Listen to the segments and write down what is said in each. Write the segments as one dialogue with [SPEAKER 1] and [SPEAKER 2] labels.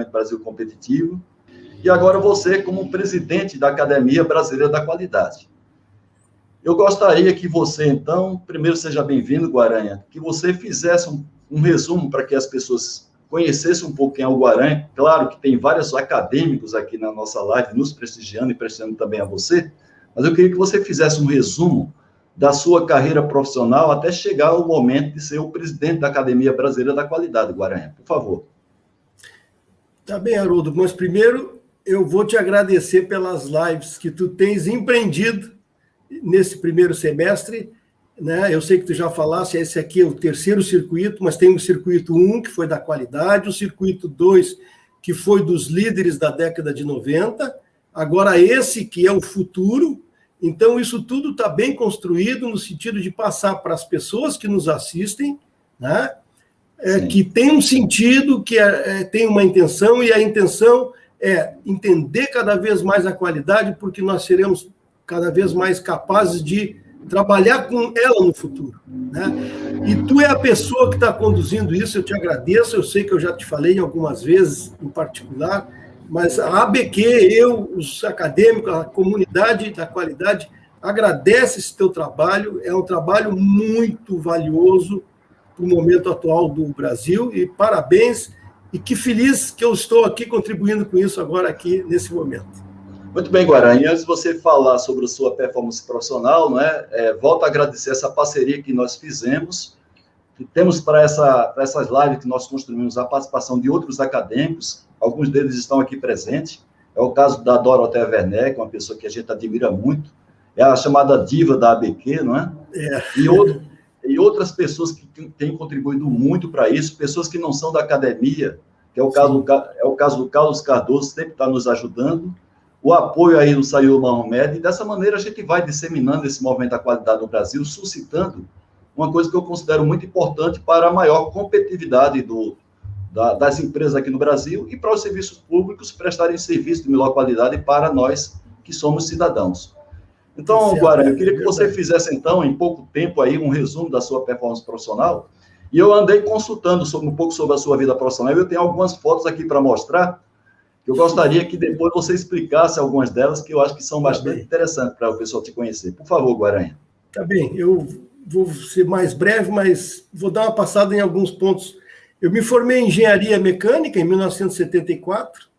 [SPEAKER 1] Brasil Competitivo, e agora você como presidente da Academia Brasileira da Qualidade. Eu gostaria que você, então, primeiro seja bem-vindo, Guaranha, que você fizesse um resumo para que as pessoas conhecessem um pouco quem é o Guaranha. Claro que tem vários acadêmicos aqui na nossa live nos prestigiando e prestigiando também a você, mas eu queria que você fizesse um resumo da sua carreira profissional até chegar ao momento de ser o presidente da Academia Brasileira da Qualidade, Guaranha. Por favor.
[SPEAKER 2] Tá bem, Haroldo, mas primeiro eu vou te agradecer pelas lives que tu tens empreendido nesse primeiro semestre, né? Eu sei que tu já falaste, esse aqui é o terceiro circuito, mas tem o circuito 1, que foi da qualidade, o circuito 2, que foi dos líderes da década de 90, agora esse que é o futuro. Então, isso tudo está bem construído no sentido de passar para as pessoas que nos assistem, né? Que tem um sentido, que tem uma intenção, e a intenção é entender cada vez mais a qualidade, porque nós seremos cada vez mais capazes de trabalhar com ela no futuro, né? E tu é a pessoa que está conduzindo isso, eu te agradeço, eu sei que eu já te falei algumas vezes, em particular, mas a ABQ, eu, os acadêmicos, a comunidade da qualidade, agradece esse teu trabalho, é um trabalho muito valioso para o momento atual do Brasil, e parabéns, e que feliz que eu estou aqui contribuindo com isso agora, aqui, nesse momento.
[SPEAKER 1] Muito bem, Guaranha, antes de você falar sobre a sua performance profissional, volto a agradecer essa parceria que nós fizemos, que temos para essas lives que nós construímos a participação de outros acadêmicos, alguns deles estão aqui presentes, é o caso da Dorothea Werneck, uma pessoa que a gente admira muito, é a chamada diva da ABQ, não é? E outras pessoas que têm contribuído muito para isso, pessoas que não são da academia, que é o caso do Carlos Cardoso, sempre está nos ajudando, o apoio aí do Sayur Mohamed, e dessa maneira a gente vai disseminando esse movimento da qualidade no Brasil, suscitando uma coisa que eu considero muito importante para a maior competitividade das empresas aqui no Brasil e para os serviços públicos prestarem serviço de melhor qualidade para nós que somos cidadãos. Então, Guaranha, eu queria que você fizesse, então, em pouco tempo, aí, um resumo da sua performance profissional, e eu andei consultando um pouco sobre a sua vida profissional, e eu tenho algumas fotos aqui para mostrar, que eu gostaria que depois você explicasse algumas delas, que eu acho que são bastante interessantes para o pessoal te conhecer. Por favor, Guaranha.
[SPEAKER 2] Tá bem, eu vou ser mais breve, mas vou dar uma passada em alguns pontos. Eu me formei em engenharia mecânica em 1974,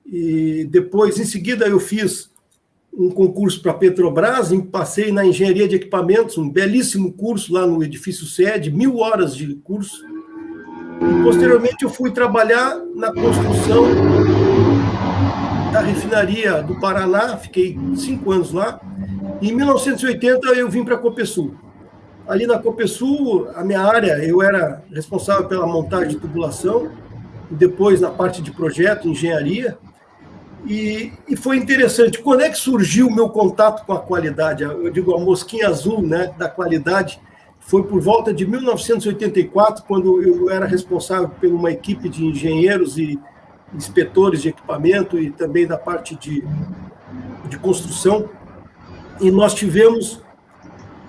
[SPEAKER 2] e depois, em seguida, eu fiz um concurso para a Petrobras, passei na engenharia de equipamentos, um belíssimo curso lá no edifício sede, 1000 horas de curso, e posteriormente eu fui trabalhar na construção da refinaria do Paraná, fiquei 5 anos lá, e em 1980 eu vim para a Copesul. Ali na Copesul, a minha área, eu era responsável pela montagem de tubulação, e depois na parte de projeto, engenharia, e foi interessante. Quando é que surgiu o meu contato com a qualidade? Eu digo, a mosquinha azul, né, da qualidade, foi por volta de 1984, quando eu era responsável por uma equipe de engenheiros e inspetores de equipamento e também da parte de construção, e nós tivemos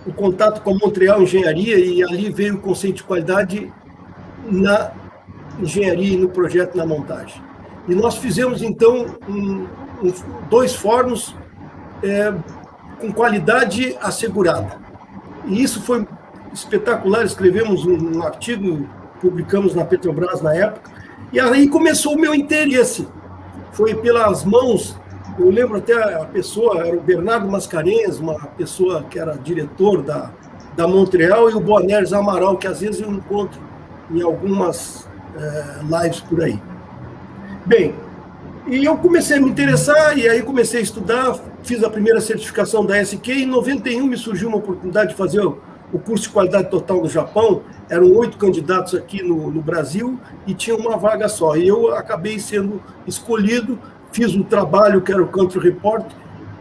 [SPEAKER 2] o contato com a Montreal Engenharia, e ali veio o conceito de qualidade na engenharia e no projeto na montagem. E nós fizemos, então, 2 fornos com qualidade assegurada. E isso foi espetacular, escrevemos um artigo, publicamos na Petrobras na época, e aí começou o meu interesse. Foi pelas mãos, eu lembro até a pessoa, era o Bernardo Mascarenhas, uma pessoa que era diretor da Montreal, e o Boanerges Amaral, que às vezes eu encontro em algumas lives por aí. Bem, e eu comecei a me interessar, e aí comecei a estudar, fiz a primeira certificação da SQ, e em 91 me surgiu uma oportunidade de fazer o curso de qualidade total no Japão. Eram 8 candidatos aqui no Brasil, e tinha uma vaga só, e eu acabei sendo escolhido, fiz um trabalho que era o Country Report,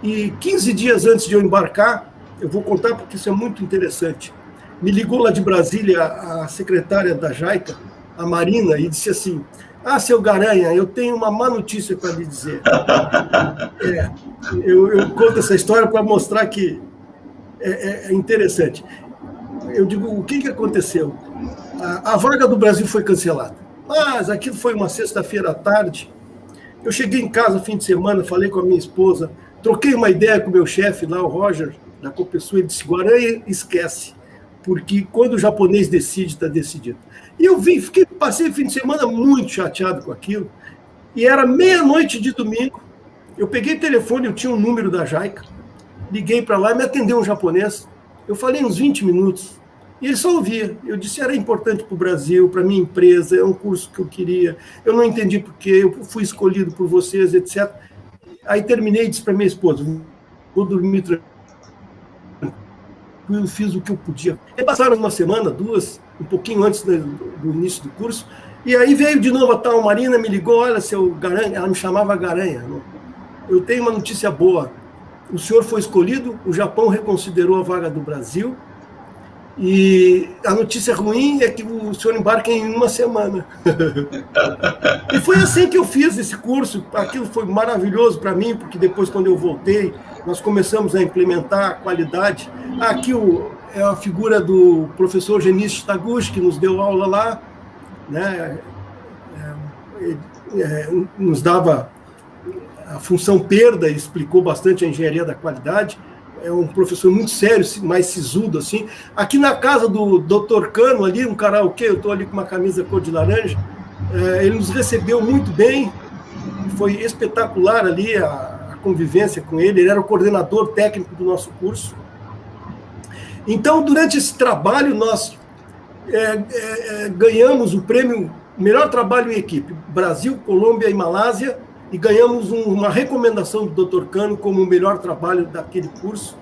[SPEAKER 2] e 15 dias antes de eu embarcar, eu vou contar porque isso é muito interessante, me ligou lá de Brasília a secretária da JICA, a Marina, e disse assim: seu Guaranha, eu tenho uma má notícia para lhe dizer. Eu conto essa história para mostrar que é interessante. Eu digo, o que aconteceu? A vaga do Brasil foi cancelada. Mas aquilo foi uma sexta-feira à tarde. Eu cheguei em casa fim de semana, falei com a minha esposa, troquei uma ideia com o meu chefe lá, o Roger, da Copesul, ele disse, Guaranha, esquece, porque quando o japonês decide, está decidido. E eu passei o fim de semana muito chateado com aquilo, e era meia-noite de domingo, eu peguei o telefone, eu tinha um número da JICA, liguei para lá e me atendeu um japonês, eu falei uns 20 minutos, e ele só ouvia. Eu disse, era importante para o Brasil, para a minha empresa, é um curso que eu queria, eu não entendi por quê, eu fui escolhido por vocês, etc. Aí terminei e disse para minha esposa, vou dormir tranquilo, fiz o que eu podia. E passaram uma semana, duas, um pouquinho antes do início do curso, e aí veio de novo a tal Marina, me ligou, olha, seu Garanha, ela me chamava Garanha, eu tenho uma notícia boa, o senhor foi escolhido, o Japão reconsiderou a vaga do Brasil, e a notícia ruim é que o senhor embarca em uma semana. E foi assim que eu fiz esse curso. Aquilo foi maravilhoso para mim, porque depois, quando eu voltei, nós começamos a implementar a qualidade. Aqui é a figura do professor Genichi Taguchi, que nos deu aula lá, né? Nos dava a função perda, explicou bastante a engenharia da qualidade. É um professor muito sério, mais sisudo, assim. Aqui na casa do Dr. Cano, ali, um karaokê, eu estou ali com uma camisa cor de laranja, ele nos recebeu muito bem, foi espetacular ali a convivência com ele era o coordenador técnico do nosso curso. Então, durante esse trabalho, nós ganhamos o prêmio Melhor Trabalho em Equipe, Brasil, Colômbia e Malásia, e ganhamos uma recomendação do Dr. Cano como o melhor trabalho daquele curso.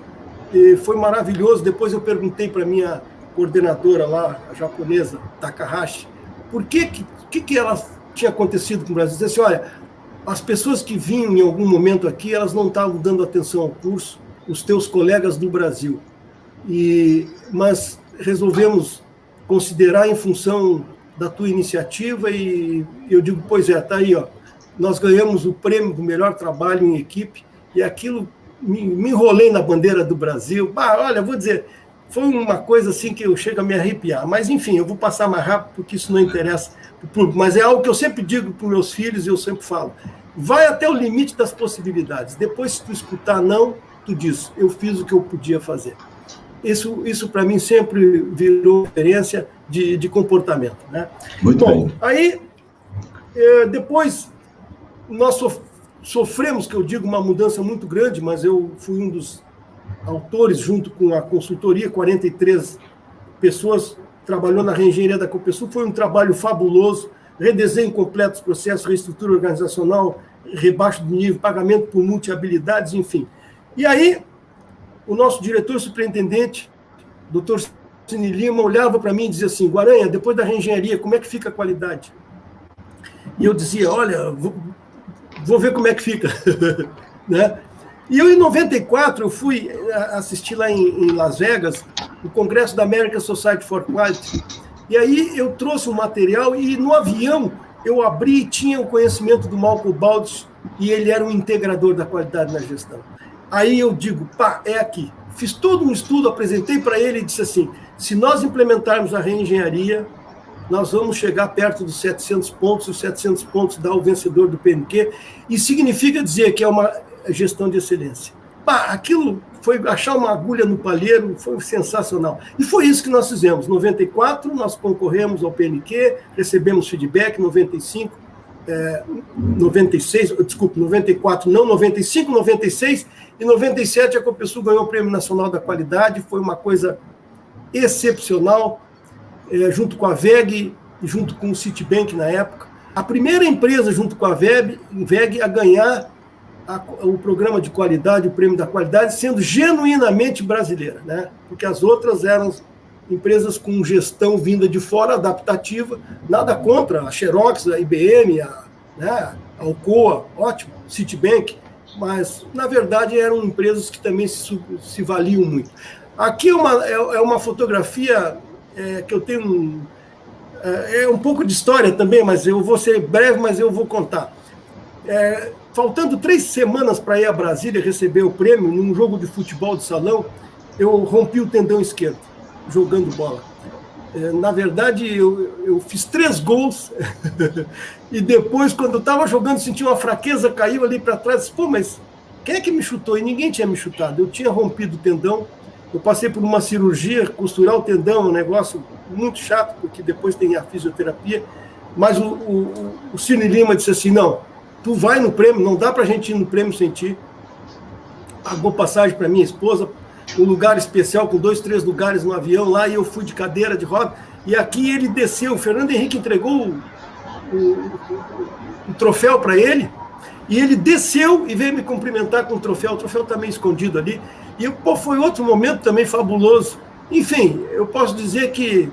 [SPEAKER 2] E foi maravilhoso. Depois eu perguntei para a minha coordenadora lá, a japonesa, Takahashi, por que ela tinha acontecido com o Brasil. Disse assim, olha, as pessoas que vinham em algum momento aqui, elas não estavam dando atenção ao curso, os teus colegas do Brasil. Mas resolvemos considerar em função da tua iniciativa e eu digo, pois é, está aí, ó. Nós ganhamos o prêmio do melhor trabalho em equipe, e aquilo, me enrolei na bandeira do Brasil. Olha, vou dizer, foi uma coisa assim que eu chego a me arrepiar. Mas, enfim, eu vou passar mais rápido, porque isso não interessa para o público. Mas é algo que eu sempre digo para os meus filhos, e eu sempre falo. Vai até o limite das possibilidades. Depois, se tu escutar não, tu diz, eu fiz o que eu podia fazer. Isso para mim, sempre virou referência de comportamento, né?
[SPEAKER 1] Muito bom.
[SPEAKER 2] Aí, depois... Nós sofremos, que eu digo, uma mudança muito grande, mas eu fui um dos autores, junto com a consultoria, 43 pessoas, trabalhou na reengenharia da Copesul, foi um trabalho fabuloso, redesenho completo dos processos, reestrutura organizacional, rebaixo do nível, pagamento por multi-habilidades, enfim. E aí, o nosso diretor superintendente, Dr. Cine Lima, olhava para mim e dizia assim, Guaranha, depois da reengenharia, como é que fica a qualidade? E eu dizia, olha... Vou ver como é que fica. Né? E eu, em 94, eu fui assistir lá em Las Vegas, o Congresso da American Society for Quality, e aí eu trouxe um material, e no avião eu abri e tinha o conhecimento do Malcolm Baldwin, e ele era um integrador da qualidade na gestão. Aí eu digo, é aqui. Fiz todo um estudo, apresentei para ele e disse assim, se nós implementarmos a reengenharia, nós vamos chegar perto dos 700 pontos, os 700 pontos dá o vencedor do PMQ, e significa dizer que é uma gestão de excelência. Aquilo foi achar uma agulha no palheiro, foi sensacional. E foi isso que nós fizemos. Em 94, nós concorremos ao PMQ, recebemos feedback, 95, 96, desculpe, 94 não, 95, 96, e 97 a Copesul ganhou o Prêmio Nacional da Qualidade, foi uma coisa excepcional, junto com a VEG e junto com o Citibank na época. A primeira empresa, junto com a VEG, a ganhar o programa de qualidade, o prêmio da qualidade, sendo genuinamente brasileira, né? Porque as outras eram empresas com gestão vinda de fora, adaptativa, nada contra a Xerox, a IBM, a Alcoa, ótimo, Citibank, mas, na verdade, eram empresas que também se valiam muito. Aqui é uma fotografia... que eu tenho um pouco de história também, mas eu vou ser breve, mas eu vou contar. Faltando 3 semanas para ir a Brasília receber o prêmio, num jogo de futebol de salão, eu rompi o tendão esquerdo, jogando bola. Na verdade, eu fiz 3 gols e depois, quando eu estava jogando, senti uma fraqueza, caiu ali para trás. Disse, pô, mas quem é que me chutou? E ninguém tinha me chutado. Eu tinha rompido o tendão. Eu passei por uma cirurgia, costurar o tendão, um negócio muito chato, porque depois tem a fisioterapia. Mas o Cine Lima disse assim, não, tu vai no prêmio, não dá para a gente ir no prêmio sem ti. Pagou passagem para minha esposa, um lugar especial, com 2, 3 lugares no avião lá, e eu fui de cadeira de roda, e aqui ele desceu, o Fernando Henrique entregou o troféu para ele, e ele desceu e veio me cumprimentar com o troféu está meio escondido ali, e foi outro momento também fabuloso. Enfim, eu posso dizer que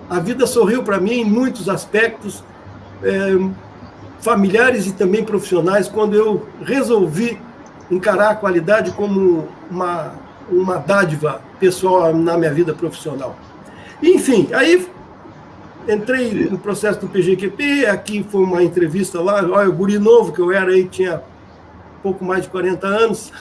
[SPEAKER 2] a vida sorriu para mim em muitos aspectos, familiares e também profissionais, quando eu resolvi encarar a qualidade como uma dádiva pessoal na minha vida profissional. Enfim, aí entrei no processo do PGQP, aqui foi uma entrevista lá, olha, o guri novo que eu era aí, tinha pouco mais de 40 anos.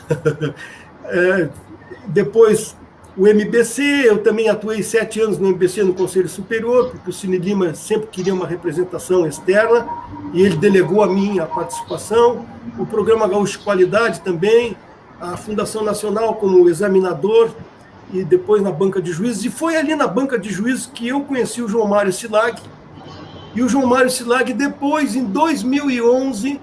[SPEAKER 2] Depois o MBC, eu também atuei 7 anos no MBC, no Conselho Superior, porque o Cine Lima sempre queria uma representação externa, e ele delegou a mim a participação. O Programa Gaúcho Qualidade também, a Fundação Nacional como examinador, e depois na banca de juízes. E foi ali na banca de juízes que eu conheci o João Mário Silag. E o João Mário Silag, depois, em 2011,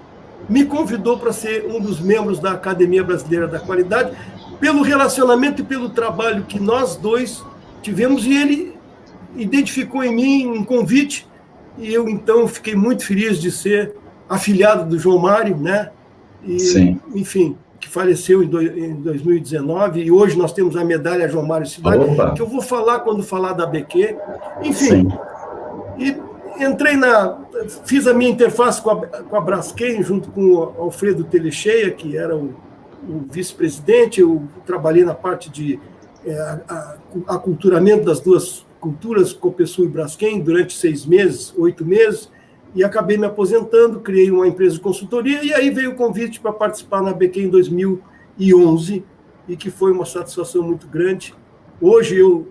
[SPEAKER 2] me convidou para ser um dos membros da Academia Brasileira da Qualidade, pelo relacionamento e pelo trabalho que nós dois tivemos, e ele identificou em mim um convite, e eu, então, fiquei muito feliz de ser afilhado do João Mário, né? E, sim, enfim, que faleceu em 2019, e hoje nós temos a medalha João Mário Silag, que eu vou falar quando falar da ABQ. Enfim, sim. E fiz a minha interface com a Braskem, junto com o Alfredo Telecheia, que era o vice-presidente. Eu trabalhei na parte de aculturamento das duas culturas, Copesul e Braskem, durante 6 meses, 8 meses, e acabei me aposentando, criei uma empresa de consultoria, e aí veio o convite para participar na ABQ em 2011, e que foi uma satisfação muito grande. Hoje eu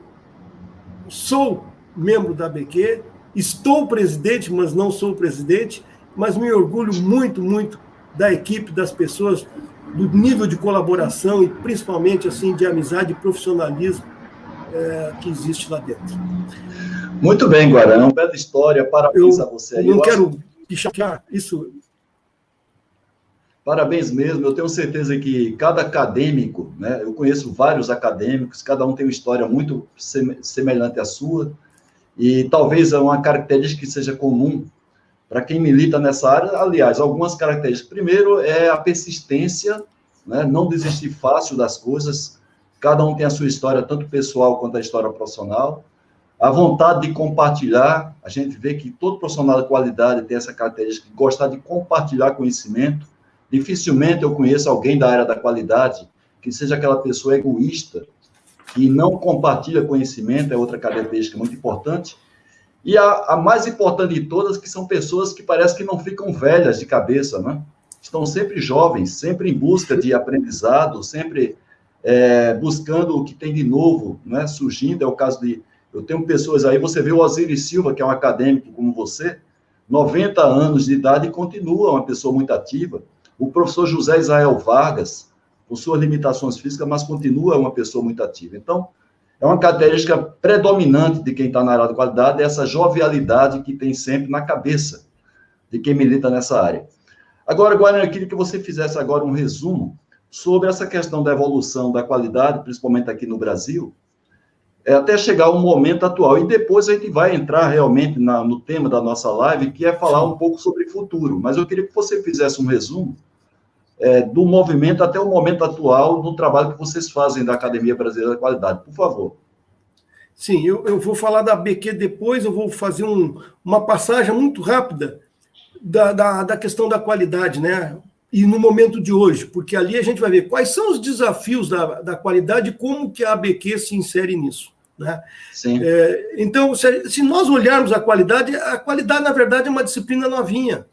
[SPEAKER 2] sou membro da ABQ, estou presidente, mas não sou presidente, mas me orgulho muito, muito da equipe, das pessoas, do nível de colaboração e principalmente assim de amizade e profissionalismo que existe lá dentro.
[SPEAKER 1] Muito bem, Guarani, uma bela história, parabéns a você.
[SPEAKER 2] Eu não quero pichar isso.
[SPEAKER 1] Parabéns mesmo, eu tenho certeza que cada acadêmico, né, eu conheço vários acadêmicos, cada um tem uma história muito semelhante à sua, e talvez é uma característica que seja comum para quem milita nessa área. Aliás, algumas características. Primeiro é a persistência, né? Não desistir fácil das coisas. Cada um tem a sua história, tanto pessoal quanto a história profissional. A vontade de compartilhar. A gente vê que todo profissional de qualidade tem essa característica de gostar de compartilhar conhecimento. Dificilmente eu conheço alguém da área da qualidade que seja aquela pessoa egoísta, que não compartilha conhecimento, é outra característica muito importante. E a mais importante de todas, que são pessoas que parece que não ficam velhas de cabeça, né? Estão sempre jovens, sempre em busca de aprendizado, sempre buscando o que tem de novo, né, surgindo. É o caso de... Eu tenho pessoas aí, você vê o Osiris Silva, que é um acadêmico como você, 90 anos de idade, e continua uma pessoa muito ativa. O professor José Israel Vargas, com suas limitações físicas, mas continua uma pessoa muito ativa. Então, é uma característica predominante de quem está na área de qualidade, essa jovialidade que tem sempre na cabeça de quem milita nessa área. Agora, Guarani, eu queria que você fizesse agora um resumo sobre essa questão da evolução da qualidade, principalmente aqui no Brasil, até chegar ao momento atual. E depois a gente vai entrar realmente no tema da nossa live, que é falar um pouco sobre futuro. Mas eu queria que você fizesse um resumo do movimento até o momento atual, do trabalho que vocês fazem da Academia Brasileira da Qualidade, por favor.
[SPEAKER 2] Sim, eu vou falar da ABQ depois, eu vou fazer uma passagem muito rápida da questão da qualidade, né? E no momento de hoje, porque ali a gente vai ver quais são os desafios da qualidade e como que a ABQ se insere nisso, né?
[SPEAKER 1] Sim.
[SPEAKER 2] Então, se nós olharmos a qualidade, na verdade, é uma disciplina novinha.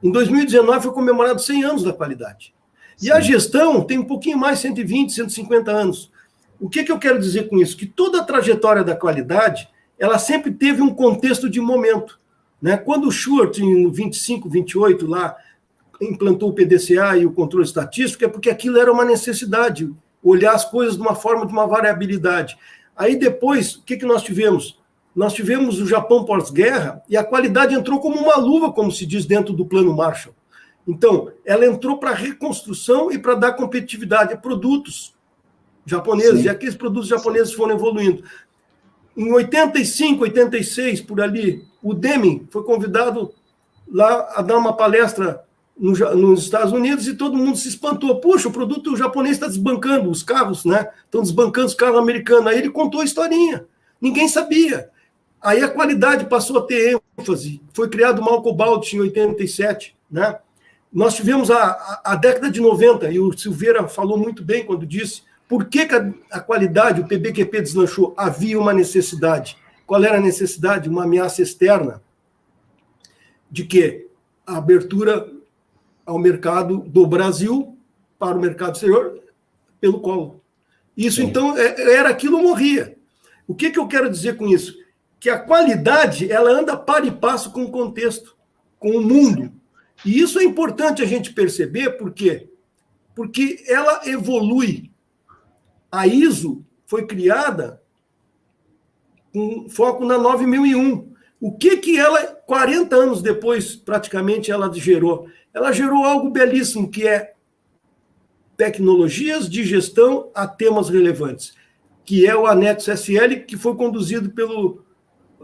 [SPEAKER 2] Em 2019 foi comemorado 100 anos da qualidade. E a gestão tem um pouquinho mais, 120, 150 anos. O que eu quero dizer com isso? Que toda a trajetória da qualidade, ela sempre teve um contexto de momento. Né? Quando o Short, em 25, 28, lá, implantou o PDCA e o controle estatístico, é porque aquilo era uma necessidade, olhar as coisas de uma forma, de uma variabilidade. Aí depois, o que nós tivemos? Nós tivemos o Japão pós-guerra e a qualidade entrou como uma luva, como se diz dentro do Plano Marshall. Então, ela entrou para reconstrução e para dar competitividade a produtos japoneses, Sim. E aqueles produtos japoneses foram evoluindo. Em 85, 86, por ali, o Deming foi convidado lá a dar uma palestra nos Estados Unidos e todo mundo se espantou. Puxa, o produto japonês está desbancando os carros, né? Estão desbancando os carros americanos. Aí ele contou a historinha. Ninguém sabia. Aí a qualidade passou a ter ênfase. Foi criado o Malcolm Baldwin em 87, né? Nós tivemos a década de 90, e o Silveira falou muito bem quando disse por que a qualidade, o PBQP deslanchou. Havia uma necessidade. Qual era a necessidade? Uma ameaça externa. De quê? A abertura ao mercado do Brasil para o mercado exterior pelo colo. Isso, Sim. Então, era aquilo, morria. O que eu quero dizer com isso? Que a qualidade, ela anda par e passo com o contexto, com o mundo. E isso é importante a gente perceber, por quê? Porque ela evolui. A ISO foi criada com foco na 9001. O que ela, 40 anos depois, praticamente, ela gerou? Ela gerou algo belíssimo, que é tecnologias de gestão a temas relevantes, que é o anexo SL, que foi conduzido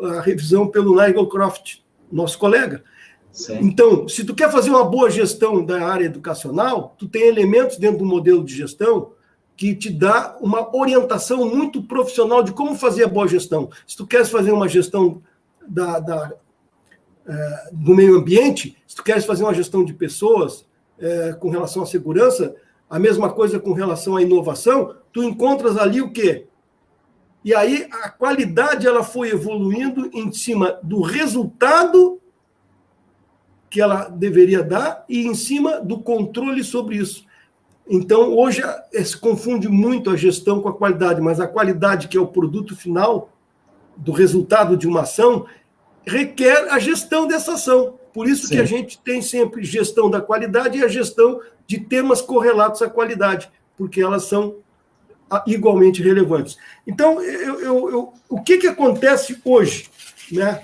[SPEAKER 2] a revisão pelo Nigel Croft, nosso colega. Sim. Então, se tu quer fazer uma boa gestão da área educacional, tu tem elementos dentro do modelo de gestão que te dá uma orientação muito profissional de como fazer a boa gestão. Se tu queres fazer uma gestão do meio ambiente, se tu queres fazer uma gestão de pessoas com relação à segurança, a mesma coisa com relação à inovação, tu encontras ali o quê? E aí a qualidade ela foi evoluindo em cima do resultado que ela deveria dar e em cima do controle sobre isso. Então, hoje se confunde muito a gestão com a qualidade, mas a qualidade, que é o produto final do resultado de uma ação, requer a gestão dessa ação. Por isso Sim. que a gente tem sempre gestão da qualidade e a gestão de temas correlatos à qualidade, porque elas são igualmente relevantes. Então, o que acontece hoje? Né?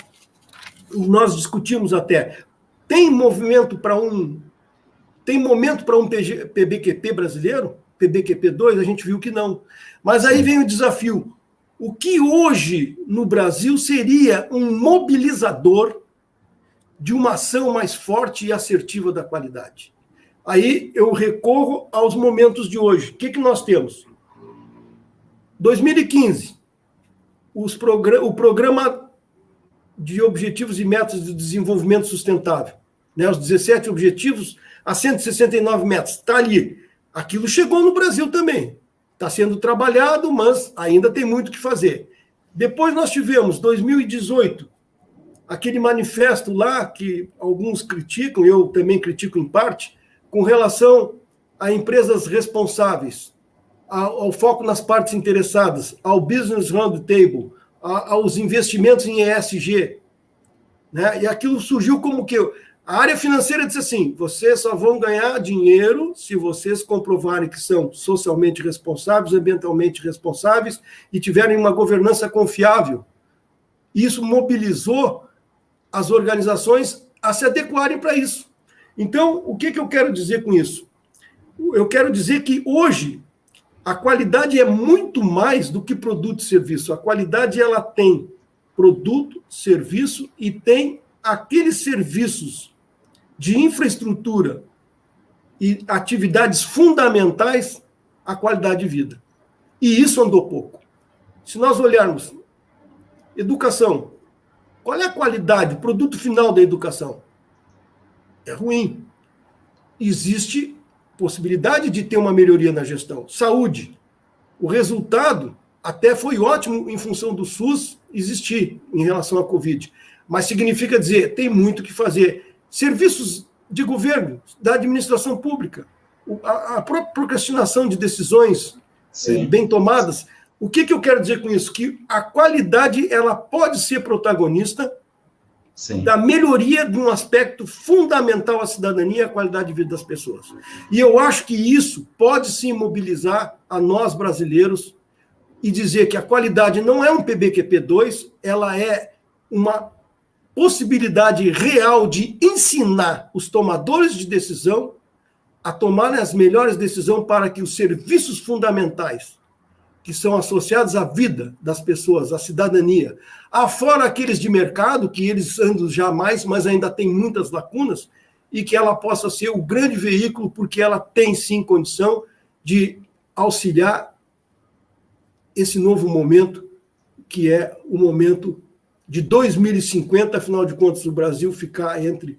[SPEAKER 2] Nós discutimos até, tem momento para um PBQP brasileiro? PBQP 2, a gente viu que não. Mas aí vem o desafio. O que hoje, no Brasil, seria um mobilizador de uma ação mais forte e assertiva da qualidade? Aí eu recorro aos momentos de hoje. O que nós temos? 2015, o Programa de Objetivos e Metas de Desenvolvimento Sustentável, né, os 17 objetivos a 169 metas, está ali. Aquilo chegou no Brasil também. Está sendo trabalhado, mas ainda tem muito o que fazer. Depois nós tivemos, 2018, aquele manifesto lá que alguns criticam, eu também critico em parte, com relação a empresas responsáveis, ao foco nas partes interessadas, ao Business Roundtable, aos investimentos em ESG. Né? E aquilo surgiu como que a área financeira disse assim, vocês só vão ganhar dinheiro se vocês comprovarem que são socialmente responsáveis, ambientalmente responsáveis e tiverem uma governança confiável. Isso mobilizou as organizações a se adequarem para isso. Então, o que eu quero dizer com isso? Eu quero dizer que hoje a qualidade é muito mais do que produto e serviço. A qualidade ela tem produto, serviço e tem aqueles serviços de infraestrutura e atividades fundamentais à qualidade de vida. E isso andou pouco. Se nós olharmos educação, qual é a qualidade, o produto final da educação? É ruim. Existe possibilidade de ter uma melhoria na gestão. Saúde. O resultado até foi ótimo em função do SUS existir em relação à Covid. Mas significa dizer, tem muito o que fazer. Serviços de governo, da administração pública, a própria procrastinação de decisões bem tomadas, O que eu quero dizer com isso? Que a qualidade ela pode ser protagonista
[SPEAKER 1] Sim.
[SPEAKER 2] da melhoria de um aspecto fundamental à cidadania, a qualidade de vida das pessoas. E eu acho que isso pode sim mobilizar a nós brasileiros e dizer que a qualidade não é um PBQP2, ela é uma possibilidade real de ensinar os tomadores de decisão a tomarem as melhores decisões para que os serviços fundamentais que são associados à vida das pessoas, à cidadania, afora aqueles de mercado, que eles andam jamais, mas ainda tem muitas lacunas, e que ela possa ser o grande veículo, porque ela tem, sim, condição de auxiliar esse novo momento, que é o momento de 2050, afinal de contas, o Brasil ficar entre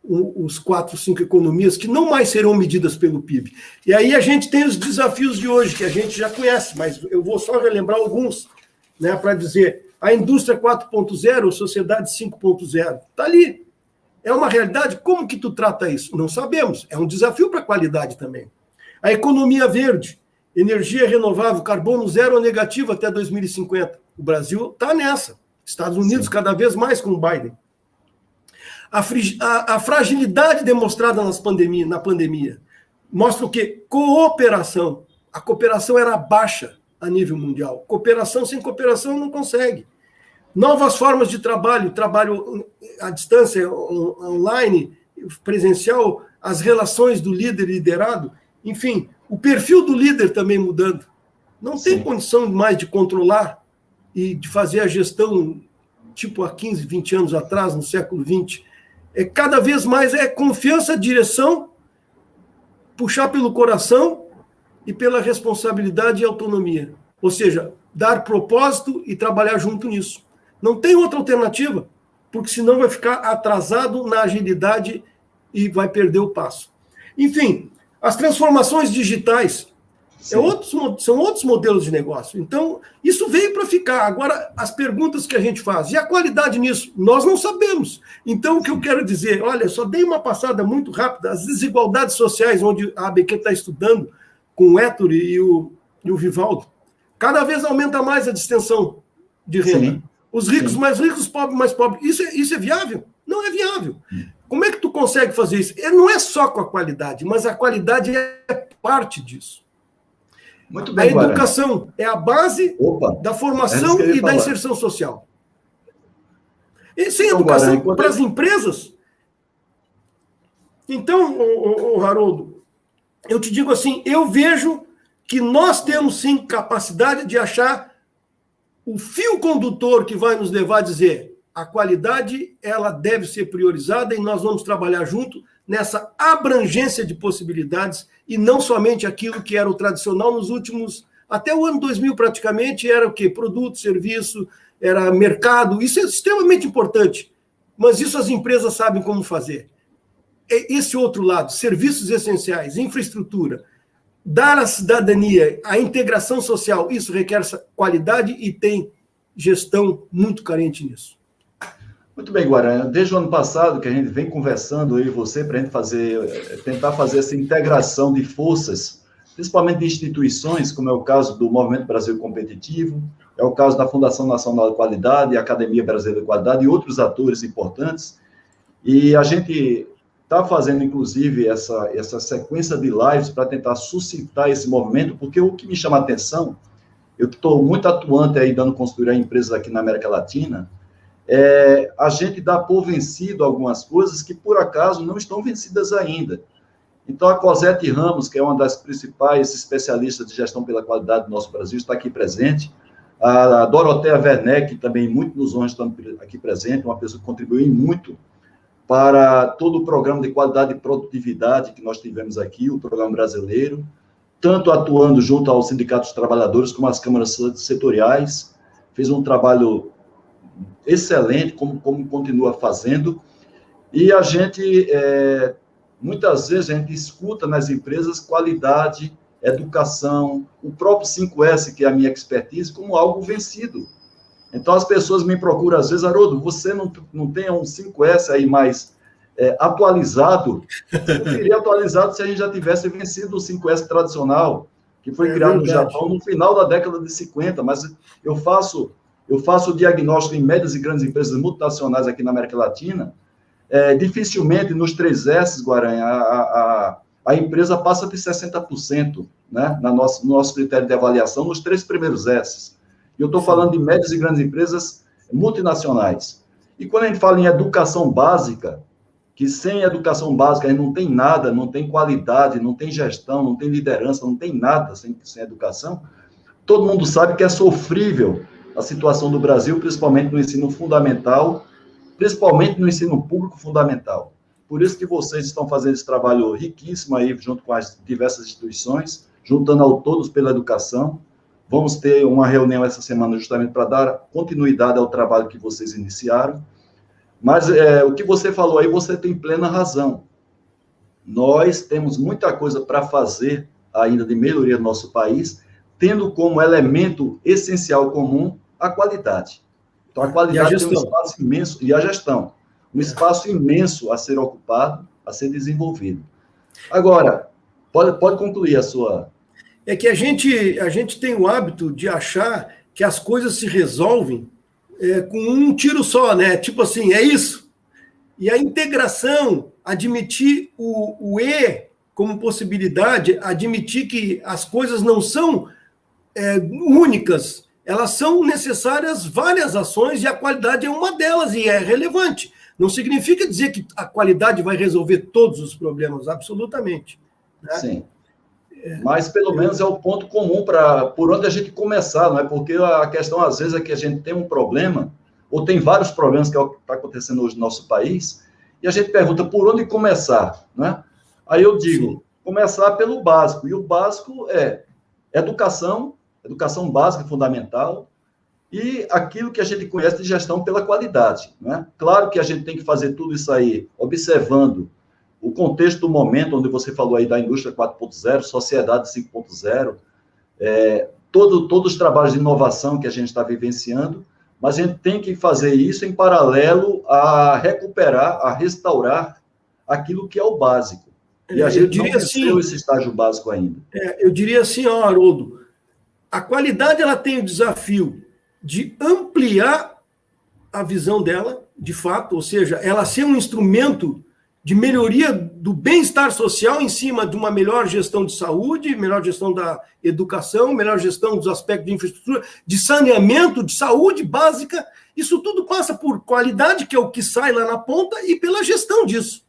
[SPEAKER 2] os 4, 5 economias que não mais serão medidas pelo PIB. E aí a gente tem os desafios de hoje, que a gente já conhece, mas eu vou só relembrar alguns, né, para dizer, a indústria 4.0, sociedade 5.0, está ali. É uma realidade. Como que tu trata isso? Não sabemos. É um desafio para a qualidade também. A economia verde, energia renovável, carbono zero ou negativo até 2050. O Brasil está nessa. Estados Unidos cada vez mais com o Biden. A fragilidade demonstrada na pandemia mostra o quê? Cooperação. A cooperação era baixa a nível mundial. Cooperação sem cooperação não consegue. Novas formas de trabalho, trabalho à distância, online, presencial, as relações do líder e liderado, enfim, o perfil do líder também mudando. Não tem condição mais de controlar e de fazer a gestão tipo há 15, 20 anos atrás, no século XX. Cada vez mais é confiança, direção, puxar pelo coração e pela responsabilidade e autonomia. Ou seja, dar propósito e trabalhar junto nisso. Não tem outra alternativa, porque senão vai ficar atrasado na agilidade e vai perder o passo. Enfim, as transformações digitais são outros modelos de negócio. Então, isso veio para ficar. Agora, as perguntas que a gente faz, e a qualidade nisso? Nós não sabemos. Então, o que eu quero dizer, olha, só dei uma passada muito rápida, as desigualdades sociais, onde a ABQ está estudando, com o Héctor e o Vivaldo, cada vez aumenta mais a distensão de renda. Sim. Os ricos mais ricos, os pobres mais pobres. Isso é viável? Não é viável. Como é que tu consegue fazer isso? Não é só com a qualidade, mas a qualidade é parte disso.
[SPEAKER 1] Muito bem,
[SPEAKER 2] a educação é a base da formação e da inserção social. E sem educação para as empresas... Então, Haroldo, eu te digo assim, eu vejo que nós temos, sim, capacidade de achar o fio condutor que vai nos levar a dizer a qualidade ela deve ser priorizada e nós vamos trabalhar junto nessa abrangência de possibilidades e não somente aquilo que era o tradicional nos últimos... Até o ano 2000, praticamente, era o quê? Produto, serviço, era mercado. Isso é extremamente importante, mas isso as empresas sabem como fazer. Esse outro lado, serviços essenciais, infraestrutura, dar à cidadania a integração social, isso requer qualidade e tem gestão muito carente nisso.
[SPEAKER 1] Muito bem, Guaranha. Desde o ano passado que a gente vem conversando, eu e você, para a gente tentar fazer essa integração de forças, principalmente de instituições, como é o caso do Movimento Brasil Competitivo, é o caso da Fundação Nacional de Qualidade, a Academia Brasileira de Qualidade e outros atores importantes. E a gente está fazendo, inclusive, essa sequência de lives para tentar suscitar esse movimento, porque o que me chama a atenção, eu estou muito atuante aí, dando consultoria a empresas aqui na América Latina, a gente dá por vencido algumas coisas que, por acaso, não estão vencidas ainda. Então, a Cosette Ramos, que é uma das principais especialistas de gestão pela qualidade do nosso Brasil, está aqui presente. A Dorothea Werneck, também muito nos honra, está aqui presente, uma pessoa que contribuiu muito para todo o programa de qualidade e produtividade que nós tivemos aqui, o programa brasileiro, tanto atuando junto aos sindicatos de trabalhadores como às câmaras setoriais, fez um trabalho excelente, como continua fazendo, e a gente, muitas vezes, a gente escuta nas empresas qualidade, educação, o próprio 5S, que é a minha expertise, como algo vencido. Então, as pessoas me procuram, às vezes, Haroldo, você não tem um 5S aí mais atualizado? Eu queria atualizado se a gente já tivesse vencido o 5S tradicional. que foi criado no Japão no final da década de 50, mas eu faço o diagnóstico em médias e grandes empresas multinacionais aqui na América Latina. Dificilmente nos 3 S, Guaranha, a empresa passa de 60%, né, no nosso critério de avaliação, nos 3 primeiros S. E eu estou falando de médias e grandes empresas multinacionais. E quando a gente fala em educação básica, que sem educação básica a gente não tem nada, não tem qualidade, não tem gestão, não tem liderança, não tem nada sem educação, todo mundo sabe que é sofrível a situação do Brasil, principalmente no ensino fundamental, principalmente no ensino público fundamental. Por isso que vocês estão fazendo esse trabalho riquíssimo aí, junto com as diversas instituições, juntando ao todos pela educação. Vamos ter uma reunião essa semana justamente para dar continuidade ao trabalho que vocês iniciaram. Mas o que você falou aí, você tem plena razão. Nós temos muita coisa para fazer ainda de melhoria no nosso país, tendo como elemento essencial comum a qualidade. Então, a qualidade tem um espaço imenso, e a gestão, um espaço imenso a ser ocupado, a ser desenvolvido. Agora, pode concluir a sua...
[SPEAKER 2] É que a gente tem o hábito de achar que as coisas se resolvem com um tiro só, né? Tipo assim, é isso. E a integração, admitir o E como possibilidade, admitir que as coisas não são únicas, elas são necessárias várias ações e a qualidade é uma delas e é relevante. Não significa dizer que a qualidade vai resolver todos os problemas, absolutamente. Né?
[SPEAKER 1] Sim. Mas, pelo menos, é o ponto comum por onde a gente começar, não é? Porque a questão, às vezes, é que a gente tem um problema, ou tem vários problemas que é o que está acontecendo hoje no nosso país, e a gente pergunta por onde começar, né? Aí eu digo, começar pelo básico, e o básico é educação básica fundamental, e aquilo que a gente conhece de gestão pela qualidade, né? Claro que a gente tem que fazer tudo isso aí, observando o contexto do momento, onde você falou aí da indústria 4.0, sociedade 5.0, todos os trabalhos de inovação que a gente está vivenciando, mas a gente tem que fazer isso em paralelo a recuperar, a restaurar aquilo que é o básico. E a gente não venceu esse estágio básico ainda.
[SPEAKER 2] Eu diria assim, Haroldo, a qualidade ela tem o desafio de ampliar a visão dela, de fato, ou seja, ela ser um instrumento de melhoria do bem-estar social em cima de uma melhor gestão de saúde, melhor gestão da educação, melhor gestão dos aspectos de infraestrutura, de saneamento, de saúde básica. Isso tudo passa por qualidade, que é o que sai lá na ponta, e pela gestão disso.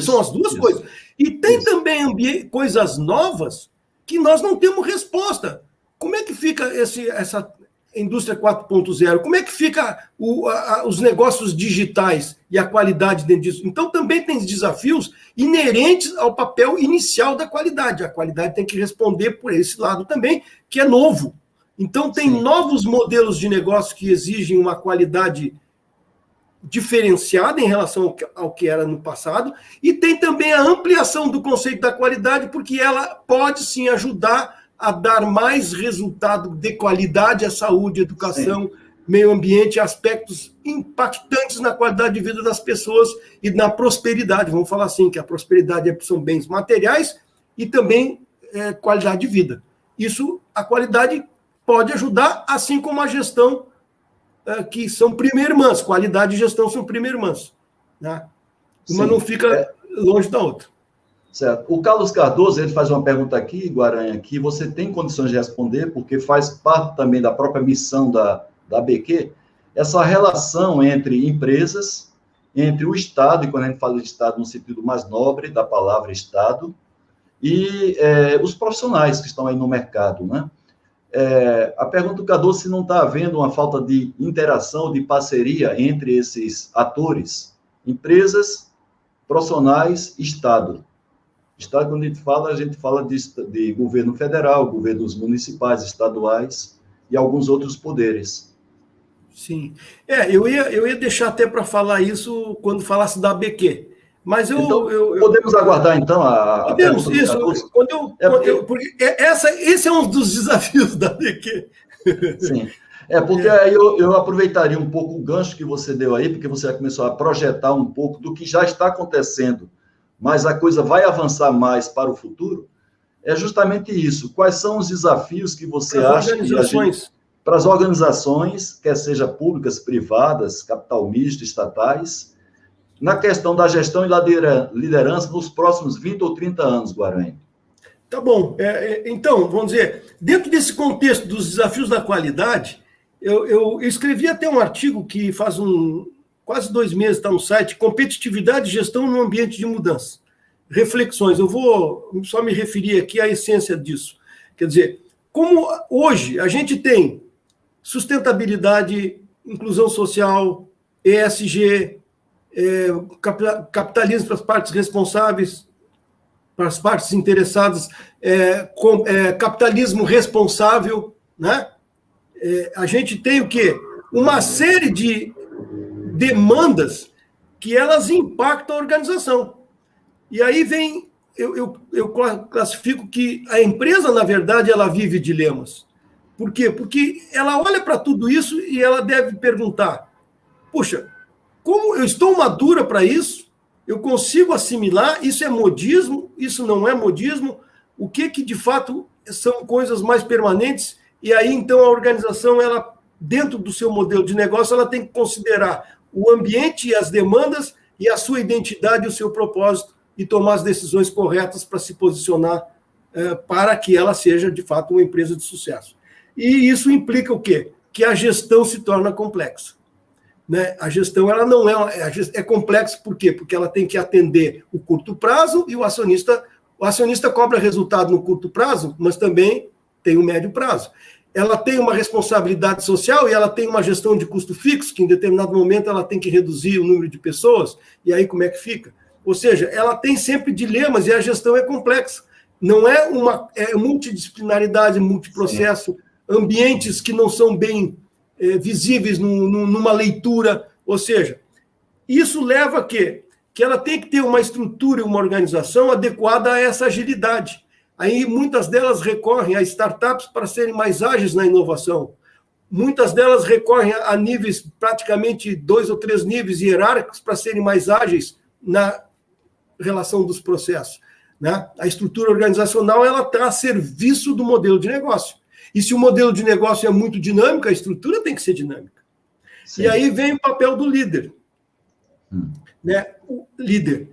[SPEAKER 2] São as duas coisas. E tem também coisas novas que nós não temos resposta. Como é que fica essa indústria 4.0? Como é que fica os negócios digitais e a qualidade dentro disso? Então, também tem desafios inerentes ao papel inicial da qualidade. A qualidade tem que responder por esse lado também, que é novo. Então, tem novos modelos de negócio que exigem uma qualidade diferenciada em relação ao que era no passado, e tem também a ampliação do conceito da qualidade, porque ela pode, sim, ajudar a dar mais resultado de qualidade à saúde, educação, meio ambiente, aspectos impactantes na qualidade de vida das pessoas e na prosperidade. Vamos falar assim, que a prosperidade são bens materiais e também qualidade de vida. Isso, a qualidade pode ajudar, assim como a gestão, que são prima-irmãs. Qualidade e gestão são prima-irmãs. Né? Uma não fica longe da outra.
[SPEAKER 1] Certo. O Carlos Cardoso, ele faz uma pergunta aqui, Guaranha, que você tem condições de responder, porque faz parte também da própria missão da ABQ, essa relação entre empresas, entre o Estado, e quando a gente fala de Estado no sentido mais nobre da palavra Estado, e os profissionais que estão aí no mercado, né? A pergunta do Cardoso, se não está havendo uma falta de interação, de parceria entre esses atores, empresas, profissionais, Estado. Estado, quando a gente fala de governo federal, governos municipais, estaduais e alguns outros poderes.
[SPEAKER 2] Sim. Eu ia deixar até para falar isso quando falasse da ABQ. Mas
[SPEAKER 1] podemos aguardar, então, a
[SPEAKER 2] podemos, isso. Porque esse é um dos desafios da ABQ.
[SPEAKER 1] Sim. Porque aí eu aproveitaria um pouco o gancho que você deu aí, porque você começou a projetar um pouco do que já está acontecendo, mas a coisa vai avançar mais para o futuro. é justamente isso. Quais são os desafios que você
[SPEAKER 2] Para as
[SPEAKER 1] acha
[SPEAKER 2] organizações.
[SPEAKER 1] para as organizações, quer seja públicas, privadas, capital misto, estatais, na questão da gestão e da liderança nos próximos 20 ou 30 anos, Guarani?
[SPEAKER 2] Tá bom. Então, vamos dizer, dentro desse contexto dos desafios da qualidade, eu escrevi até um artigo que faz quase 2 meses, está no site, Competitividade e Gestão no Ambiente de Mudança. Reflexões. Eu vou só me referir aqui à essência disso. Quer dizer, como hoje a gente tem sustentabilidade, inclusão social, ESG, capitalismo para as partes responsáveis, para as partes interessadas, capitalismo responsável, né? A gente tem o quê? Uma série de demandas que elas impactam a organização. E aí vem, eu classifico que a empresa, na verdade, ela vive dilemas. Por quê? Porque ela olha para tudo isso e ela deve perguntar, puxa, como eu estou madura para isso? Eu consigo assimilar? Isso é modismo? Isso não é modismo? O que de fato são coisas mais permanentes? E aí, então, a organização, ela, dentro do seu modelo de negócio, ela tem que considerar o ambiente e as demandas e a sua identidade e o seu propósito e tomar as decisões corretas para se posicionar para que ela seja, de fato, uma empresa de sucesso. E isso implica o quê? Que a gestão se torna complexa. Né? A gestão ela não é complexa, por quê? Porque ela tem que atender o curto prazo e o acionista cobra resultado no curto prazo, mas também tem o médio prazo. Ela tem uma responsabilidade social e ela tem uma gestão de custo fixo, que em determinado momento ela tem que reduzir o número de pessoas, e aí como é que fica? Ou seja, ela tem sempre dilemas e a gestão é complexa. Não é multidisciplinaridade, multiprocesso, ambientes que não são bem visíveis numa leitura. Ou seja, isso leva a quê? Que ela tem que ter uma estrutura e uma organização adequada a essa agilidade. Aí muitas delas recorrem a startups para serem mais ágeis na inovação. Muitas delas recorrem a níveis, praticamente 2 ou 3 níveis hierárquicos para serem mais ágeis na relação dos processos. Né? A estrutura organizacional ela está a serviço do modelo de negócio. E se o modelo de negócio é muito dinâmico, a estrutura tem que ser dinâmica. Sim. E aí vem o papel do líder. Né? O líder.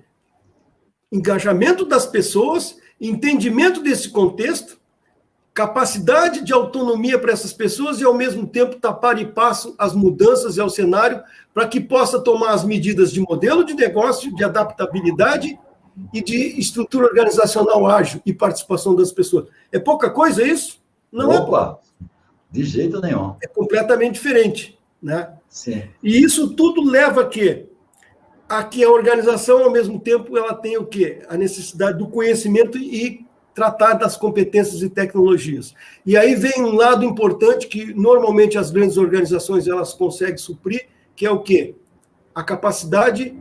[SPEAKER 2] Engajamento das pessoas, entendimento desse contexto, capacidade de autonomia para essas pessoas e, ao mesmo tempo, tapar e passo as mudanças e ao cenário para que possa tomar as medidas de modelo de negócio, de adaptabilidade e de estrutura organizacional ágil e participação das pessoas. É pouca coisa isso? Não é pouca.
[SPEAKER 1] De jeito nenhum.
[SPEAKER 2] É completamente diferente. Né?
[SPEAKER 1] Sim.
[SPEAKER 2] E isso tudo leva a quê? A que a organização, ao mesmo tempo, ela tem o quê? A necessidade do conhecimento e tratar das competências e tecnologias. E aí vem um lado importante que, normalmente, as grandes organizações elas conseguem suprir, que é o quê? A capacidade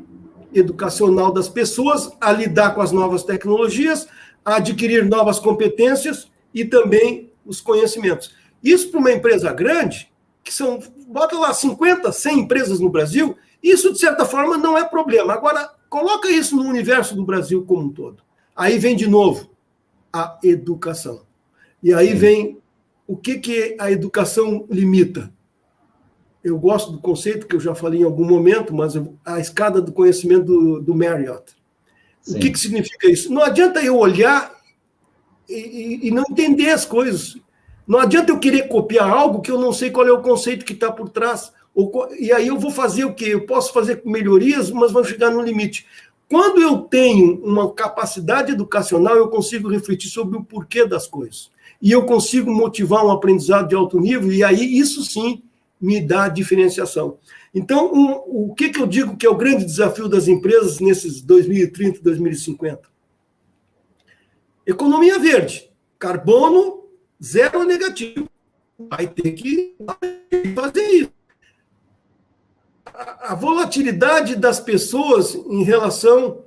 [SPEAKER 2] educacional das pessoas a lidar com as novas tecnologias, a adquirir novas competências e também os conhecimentos. Isso para uma empresa grande, que são, bota lá, 50, 100 empresas no Brasil, isso, de certa forma, não é problema. Agora, coloca isso no universo do Brasil como um todo. Aí vem, de novo, a educação. E aí vem o que a educação limita. Eu gosto do conceito que eu já falei em algum momento, mas a escada do conhecimento do Marriott. Sim. O que significa isso? Não adianta eu olhar e não entender as coisas. Não adianta eu querer copiar algo que eu não sei qual é o conceito que está por trás. E aí eu vou fazer o quê? Eu posso fazer melhorias, mas vão chegar no limite. Quando eu tenho uma capacidade educacional, eu consigo refletir sobre o porquê das coisas. E eu consigo motivar um aprendizado de alto nível, e aí isso sim me dá diferenciação. Então, o que eu digo que é o grande desafio das empresas nesses 2030, 2050? Economia verde. Carbono zero negativo. Vai ter que fazer isso. A volatilidade das pessoas em relação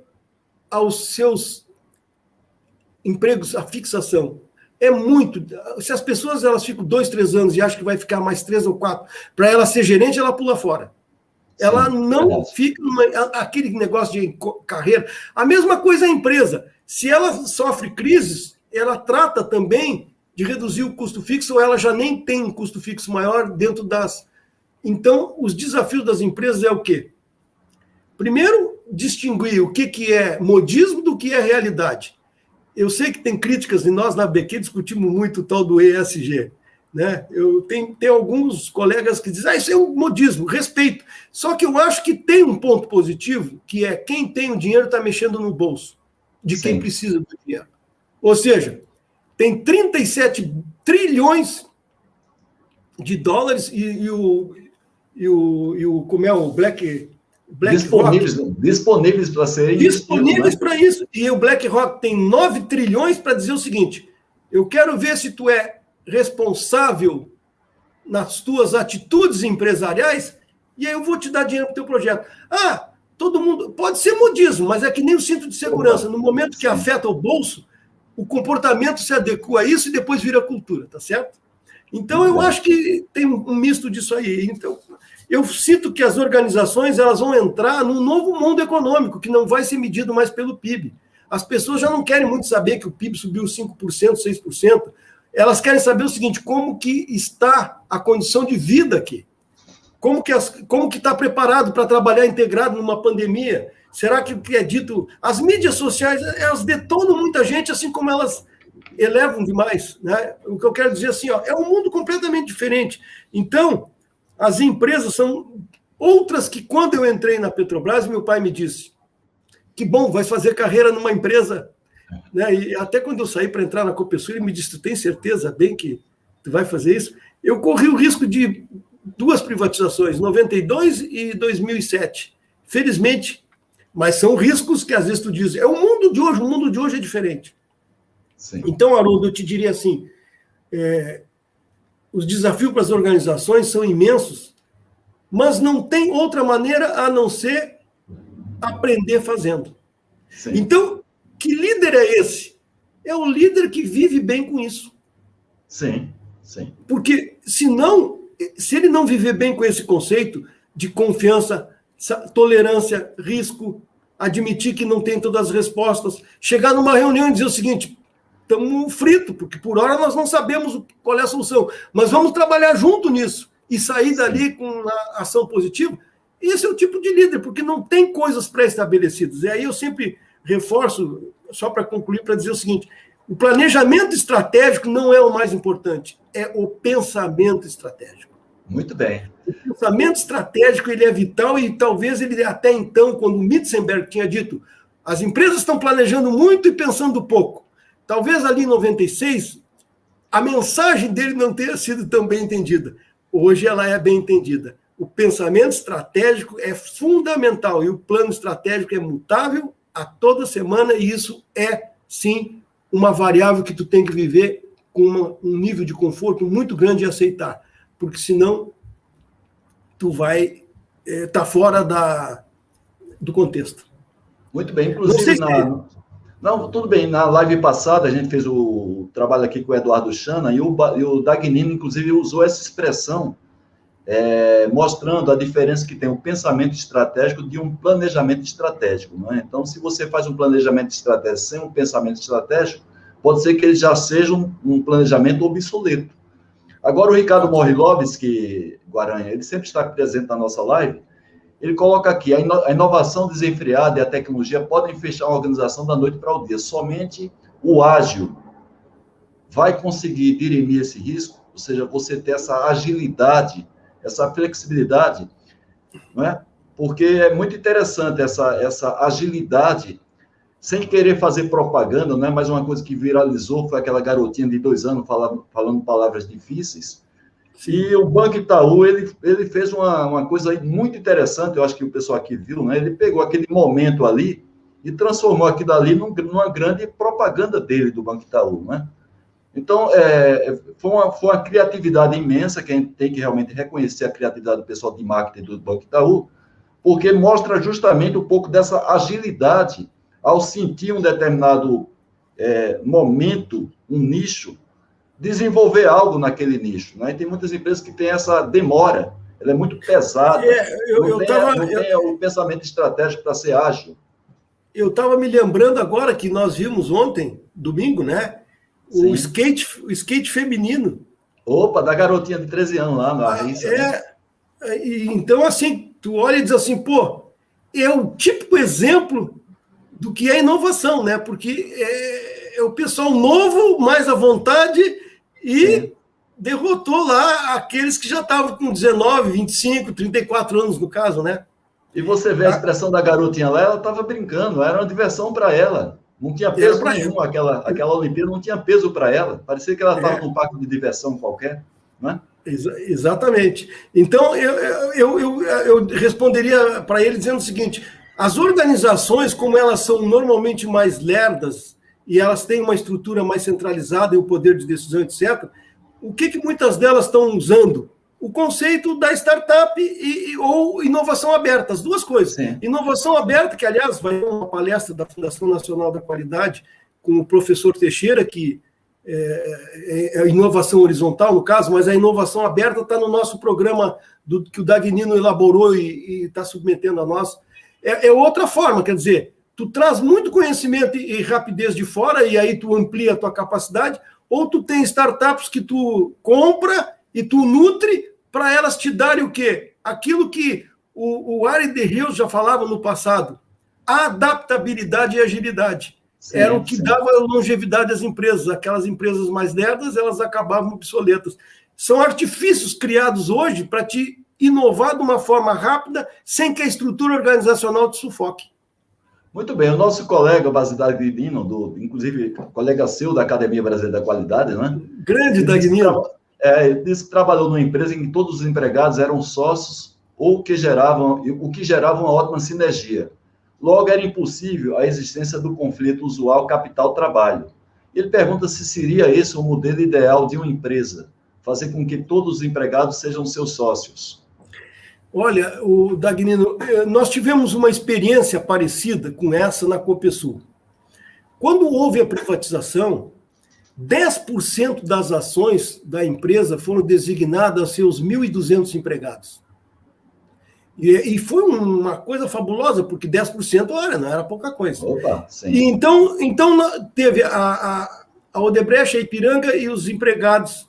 [SPEAKER 2] aos seus empregos, a fixação, é muito. Se as pessoas elas ficam 2, 3 anos e acham que vai ficar mais 3 ou 4, para ela ser gerente, ela pula fora. Sim, ela não fica aquele negócio de carreira. A mesma coisa a empresa. Se ela sofre crises, ela trata também de reduzir o custo fixo, ou ela já nem tem um custo fixo maior dentro das... Então, os desafios das empresas é o quê? Primeiro, distinguir o que é modismo do que é realidade. Eu sei que tem críticas, e nós na BQ discutimos muito o tal do ESG. Né? Eu tenho alguns colegas que dizem, isso é um modismo, respeito. Só que eu acho que tem um ponto positivo, que é quem tem o dinheiro está mexendo no bolso de quem precisa do dinheiro. Ou seja, tem 37 trilhões de dólares como é o BlackRock?
[SPEAKER 1] Disponíveis para serem
[SPEAKER 2] disponíveis para isso. E o BlackRock tem 9 trilhões para dizer o seguinte, eu quero ver se tu é responsável nas tuas atitudes empresariais e aí eu vou te dar dinheiro para o teu projeto. Todo mundo... Pode ser modismo, mas é que nem o cinto de segurança. No momento que afeta o bolso, o comportamento se adequa a isso e depois vira cultura, tá certo? Então, eu acho que tem um misto disso aí. Então, eu sinto que as organizações elas vão entrar num novo mundo econômico, que não vai ser medido mais pelo PIB. As pessoas já não querem muito saber que o PIB subiu 5%, 6%. Elas querem saber o seguinte, como que está a condição de vida aqui? Como que está preparado para trabalhar integrado numa pandemia? Será que o que é dito... As mídias sociais, elas detonam muita gente, assim como elas elevam demais. Né? O que eu quero dizer assim, é um mundo completamente diferente. Então, as empresas são outras que, quando eu entrei na Petrobras, meu pai me disse, que bom, vai fazer carreira numa empresa... Né? E até quando eu saí para entrar na Copesul, ele me disse, tu tem certeza bem que tu vai fazer isso? Eu corri o risco de 2 privatizações, 92 e 2007. Felizmente, mas são riscos que às vezes tu diz, o mundo de hoje é diferente. Sim. Então, Haroldo, eu te diria assim, os desafios para as organizações são imensos, mas não tem outra maneira a não ser aprender fazendo. Sim. Então, que líder é esse? É o líder que vive bem com isso.
[SPEAKER 1] Sim, sim.
[SPEAKER 2] Porque, se ele não viver bem com esse conceito de confiança, tolerância, risco, admitir que não tem todas as respostas, chegar numa reunião e dizer o seguinte, estamos fritos, porque por hora nós não sabemos qual é a solução, mas vamos trabalhar junto nisso e sair dali com a ação positiva. Esse é o tipo de líder, porque não tem coisas pré-estabelecidas. E aí eu sempre reforço, só para concluir, para dizer o seguinte, o planejamento estratégico não é o mais importante, é o pensamento estratégico.
[SPEAKER 1] Muito bem.
[SPEAKER 2] O pensamento estratégico ele é vital e talvez ele até então, quando o Mitzenberg tinha dito, as empresas estão planejando muito e pensando pouco. Talvez ali em 96, a mensagem dele não tenha sido tão bem entendida. Hoje ela é bem entendida. O pensamento estratégico é fundamental e o plano estratégico é mutável a toda semana e isso é, sim, uma variável que tu tem que viver com um nível de conforto muito grande e aceitar, porque senão tu vai estar fora do contexto.
[SPEAKER 1] Muito bem, inclusive Não, tudo bem, na live passada a gente fez o trabalho aqui com o Eduardo Chana e o Dagnino, inclusive, usou essa expressão mostrando a diferença que tem o pensamento estratégico de um planejamento estratégico. Não é? Então, se você faz um planejamento estratégico sem um pensamento estratégico, pode ser que ele já seja um planejamento obsoleto. Agora, o Ricardo Morilovski, Guaranha, ele sempre está presente na nossa live, ele coloca aqui, a inovação desenfreada e a tecnologia podem fechar a organização da noite para o dia. Somente o ágil vai conseguir dirimir esse risco, ou seja, você ter essa agilidade, essa flexibilidade, não é? Porque é muito interessante essa agilidade, sem querer fazer propaganda, não é? Mas uma coisa que viralizou foi aquela garotinha de 2 anos falando palavras difíceis. Sim. E o Banco Itaú, ele fez uma coisa muito interessante, eu acho que o pessoal aqui viu, né? Ele pegou aquele momento ali e transformou aquilo ali numa grande propaganda dele, do Banco Itaú, né? Então, foi uma criatividade imensa, que a gente tem que realmente reconhecer a criatividade do pessoal de marketing do Banco Itaú, porque mostra justamente um pouco dessa agilidade ao sentir um determinado momento, um nicho, desenvolver algo naquele nicho. Né? E tem muitas empresas que têm essa demora, ela é muito pesada, não tem o pensamento estratégico para ser ágil.
[SPEAKER 2] Eu estava me lembrando agora que nós vimos ontem, domingo, né? o skate feminino.
[SPEAKER 1] Opa, da garotinha de 13 anos lá, na Raíssa.
[SPEAKER 2] Então, assim, tu olha e diz assim, pô, é o típico exemplo do que é inovação, né? Porque é o pessoal novo, mais à vontade, e derrotou lá aqueles que já estavam com 19, 25, 34 anos, no caso, né?
[SPEAKER 1] E você vê a expressão da garotinha lá, ela estava brincando, era uma diversão para ela. Não tinha peso nenhum, aquela Olimpíada não tinha peso para ela. Parecia que ela estava num parque de diversão qualquer, né?
[SPEAKER 2] Exatamente. Então, eu responderia para ele dizendo o seguinte: as organizações, como elas são normalmente mais lerdas e elas têm uma estrutura mais centralizada e o poder de decisão, etc., o que muitas delas estão usando? O conceito da startup ou inovação aberta, as duas coisas.
[SPEAKER 1] Sim.
[SPEAKER 2] Inovação aberta, que, aliás, vai ter uma palestra da Fundação Nacional da Qualidade com o professor Teixeira, que é inovação horizontal, no caso, mas a inovação aberta está no nosso programa que o Dagnino elaborou e está submetendo a nós. É outra forma, quer dizer, tu traz muito conhecimento e rapidez de fora, e aí tu amplia a tua capacidade, ou tu tem startups que tu compra e tu nutre para elas te darem o quê? Aquilo que o Ari de Rios já falava no passado, adaptabilidade e agilidade. Sim, era o que dava longevidade às empresas. Aquelas empresas mais lerdas, elas acabavam obsoletas. São artifícios criados hoje para te inovar de uma forma rápida, sem que a estrutura organizacional te sufoque.
[SPEAKER 1] Muito bem. O nosso colega, o Dagnino, inclusive colega seu da Academia Brasileira da Qualidade, né?
[SPEAKER 2] Grande Dagnino.
[SPEAKER 1] Ele disse que trabalhou numa empresa em que todos os empregados eram sócios o que gerava uma ótima sinergia. Logo, era impossível a existência do conflito usual capital-trabalho. Ele pergunta se seria esse o modelo ideal de uma empresa, fazer com que todos os empregados sejam seus sócios.
[SPEAKER 2] Olha, o Dagnino, nós tivemos uma experiência parecida com essa na Copesul. Quando houve a privatização, 10% das ações da empresa foram designadas a seus 1.200 empregados. E foi uma coisa fabulosa, porque 10%, olha, não era pouca coisa.
[SPEAKER 1] Opa, sim.
[SPEAKER 2] E então teve a Odebrecht, a Ipiranga e os empregados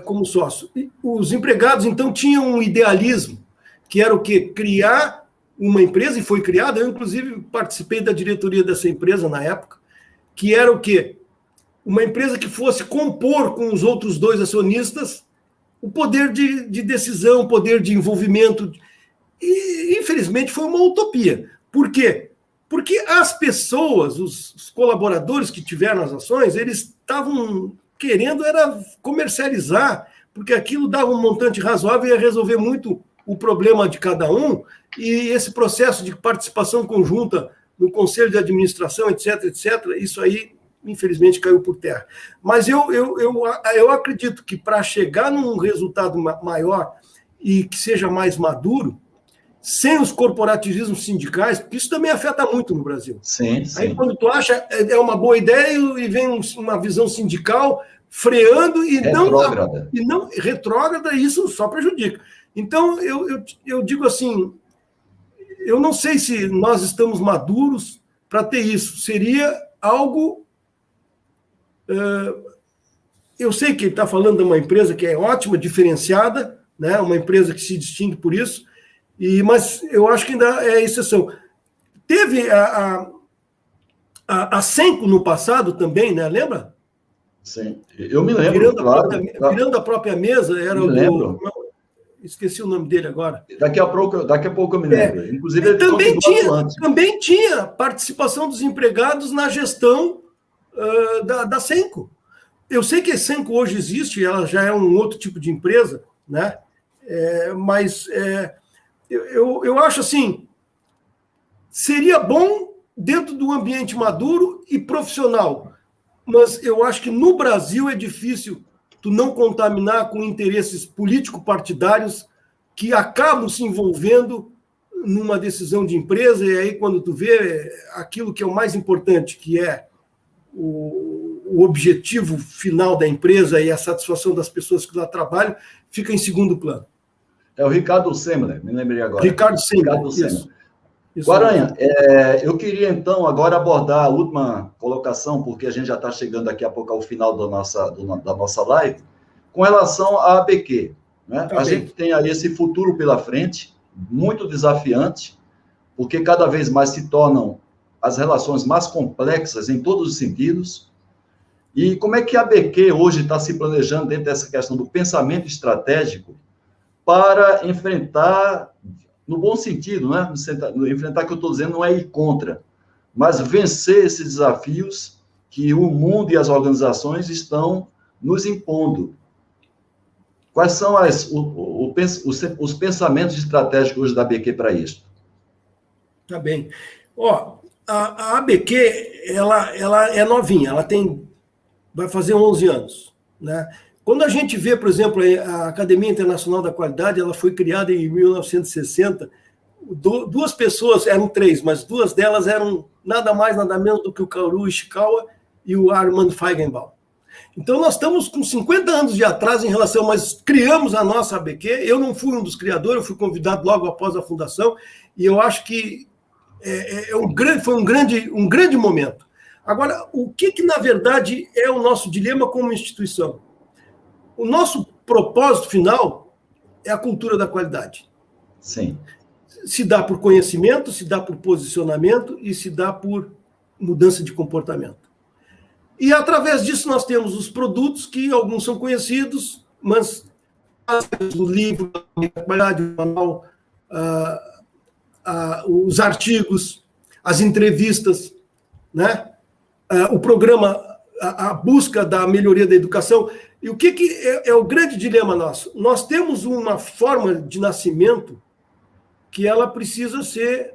[SPEAKER 2] como sócio. E os empregados, então, tinham um idealismo, que era o quê? Criar uma empresa, e foi criada, eu, inclusive, participei da diretoria dessa empresa na época, que era o quê? Uma empresa que fosse compor com os outros dois acionistas o poder de decisão, o poder de envolvimento. E, infelizmente, foi uma utopia. Por quê? Porque as pessoas, os colaboradores que tiveram as ações, eles estavam querendo era comercializar, porque aquilo dava um montante razoável e ia resolver muito o problema de cada um, e esse processo de participação conjunta no conselho de administração, etc., isso aí, infelizmente, caiu por terra. Mas eu acredito que para chegar num resultado maior e que seja mais maduro, sem os corporativismos sindicais, porque isso também afeta muito no Brasil.
[SPEAKER 1] Sim.
[SPEAKER 2] Aí quando tu acha é uma boa ideia e vem uma visão sindical freando e não retrógrada, isso só prejudica. Então, eu digo assim, eu não sei se nós estamos maduros para ter isso. Seria algo... eu sei que ele está falando de uma empresa que é ótima, diferenciada, né? Uma empresa que se distingue por isso, mas eu acho que ainda é exceção. Teve a Senco no passado também, né? Lembra?
[SPEAKER 1] Sim, eu me lembro,
[SPEAKER 2] virando a própria mesa, era o... Não, esqueci o nome dele agora.
[SPEAKER 1] Daqui a pouco eu me lembro. Inclusive, ele
[SPEAKER 2] também tinha participação dos empregados na gestão da Senco. Eu sei que a Senco hoje existe, ela já é um outro tipo de empresa, né? Mas eu acho assim, seria bom dentro do ambiente maduro e profissional, mas eu acho que no Brasil é difícil tu não contaminar com interesses político-partidários que acabam se envolvendo numa decisão de empresa, e aí quando tu vê aquilo que é o mais importante, que é o objetivo final da empresa e a satisfação das pessoas que lá trabalham, fica em segundo plano.
[SPEAKER 1] É o Ricardo Semler, me lembrei agora.
[SPEAKER 2] Ricardo Semler, isso.
[SPEAKER 1] Guaranha, eu queria, então, agora abordar a última colocação, porque a gente já está chegando daqui a pouco ao final da nossa live, com relação à ABQ. Né? A gente tem aí esse futuro pela frente, muito desafiante, porque cada vez mais se tornam as relações mais complexas em todos os sentidos. E como é que a ABQ hoje está se planejando dentro dessa questão do pensamento estratégico para enfrentar, no bom sentido, né? Enfrentar, que eu estou dizendo, não é ir contra, mas vencer esses desafios que o mundo e as organizações estão nos impondo. Quais são os pensamentos estratégicos hoje da ABQ para isso?
[SPEAKER 2] Tá bem. A ABQ, ela é novinha, vai fazer 11 anos. Né? Quando a gente vê, por exemplo, a Academia Internacional da Qualidade, ela foi criada em 1960, duas pessoas, eram três, mas duas delas eram nada mais, nada menos do que o Kaoru Ishikawa e o Armand Feigenbaum. Então, nós estamos com 50 anos de atraso em relação, mas criamos a nossa ABQ, eu não fui um dos criadores, eu fui convidado logo após a fundação, e eu acho que foi um grande momento. Agora, o que, na verdade, é o nosso dilema como instituição? O nosso propósito final é a cultura da qualidade.
[SPEAKER 1] Sim.
[SPEAKER 2] Se dá por conhecimento, se dá por posicionamento e se dá por mudança de comportamento. E, através disso, nós temos os produtos, que alguns são conhecidos, mas o livro, a qualidade, o manual, os artigos, as entrevistas, né? O programa, a busca da melhoria da educação. E o que é o grande dilema nosso? Nós temos uma forma de nascimento que ela precisa ser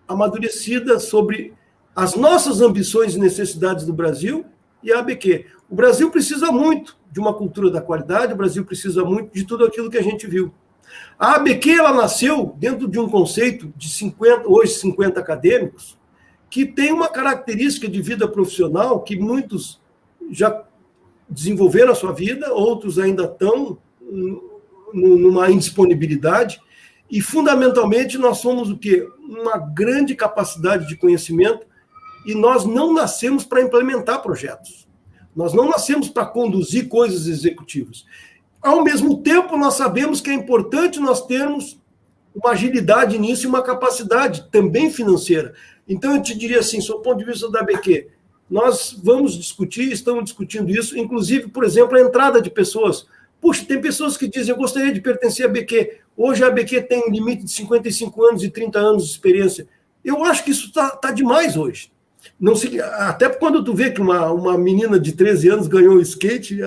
[SPEAKER 2] amadurecida sobre as nossas ambições e necessidades do Brasil e a ABQ. O Brasil precisa muito de uma cultura da qualidade, o Brasil precisa muito de tudo aquilo que a gente viu. A ABQ, ela nasceu dentro de um conceito de 50 acadêmicos, que tem uma característica de vida profissional que muitos já desenvolveram a sua vida, outros ainda estão numa indisponibilidade, e, fundamentalmente, nós somos o quê? Uma grande capacidade de conhecimento, e nós não nascemos para implementar projetos. Nós não nascemos para conduzir coisas executivas. Ao mesmo tempo, nós sabemos que é importante nós termos uma agilidade nisso e uma capacidade também financeira. Então, eu te diria assim, sob o ponto de vista da ABQ, nós vamos discutir, estamos discutindo isso, inclusive, por exemplo, a entrada de pessoas. Puxa, tem pessoas que dizem, eu gostaria de pertencer à ABQ. Hoje a ABQ tem um limite de 55 anos e 30 anos de experiência. Eu acho que isso tá demais hoje. Não se, até quando tu vê que uma menina de 13 anos ganhou o skate,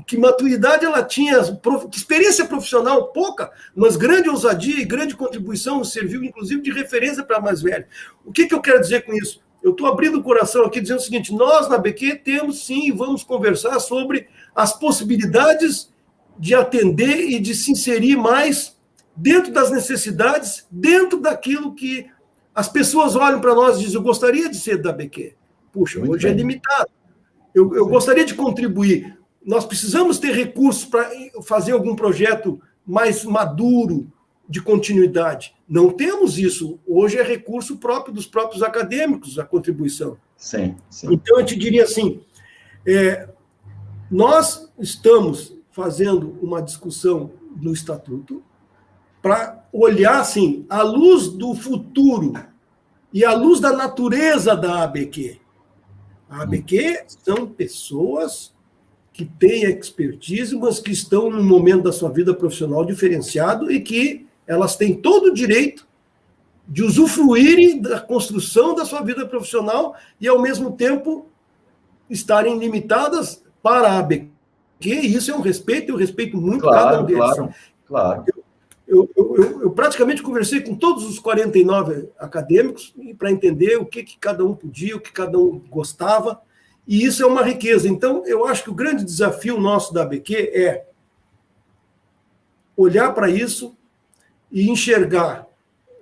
[SPEAKER 2] que maturidade ela tinha, que experiência profissional pouca, mas grande ousadia e grande contribuição, serviu inclusive de referência para mais velhos. O que eu quero dizer com isso? Eu estou abrindo o coração aqui dizendo o seguinte, nós na ABQ temos sim, vamos conversar sobre as possibilidades de atender e de se inserir mais dentro das necessidades, dentro daquilo que as pessoas olham para nós e dizem, eu gostaria de ser da ABQ. Puxa, hoje é limitado. Eu gostaria de contribuir. Nós precisamos ter recursos para fazer algum projeto mais maduro, de continuidade. Não temos isso. Hoje é recurso próprio dos próprios acadêmicos, a contribuição.
[SPEAKER 1] Sim, sim.
[SPEAKER 2] Então, eu te diria assim, nós estamos fazendo uma discussão no Estatuto para olhar, assim, à luz do futuro e à luz da natureza da ABQ. A ABQ são pessoas que têm expertise, mas que estão num momento da sua vida profissional diferenciado e que elas têm todo o direito de usufruírem da construção da sua vida profissional e, ao mesmo tempo, estarem limitadas para a ABQ. E isso é um respeito, eu respeito muito cada um deles.
[SPEAKER 1] Claro.
[SPEAKER 2] Eu praticamente conversei com todos os 49 acadêmicos para entender o que cada um podia, o que cada um gostava, e isso é uma riqueza. Então, eu acho que o grande desafio nosso da ABQ é olhar para isso e enxergar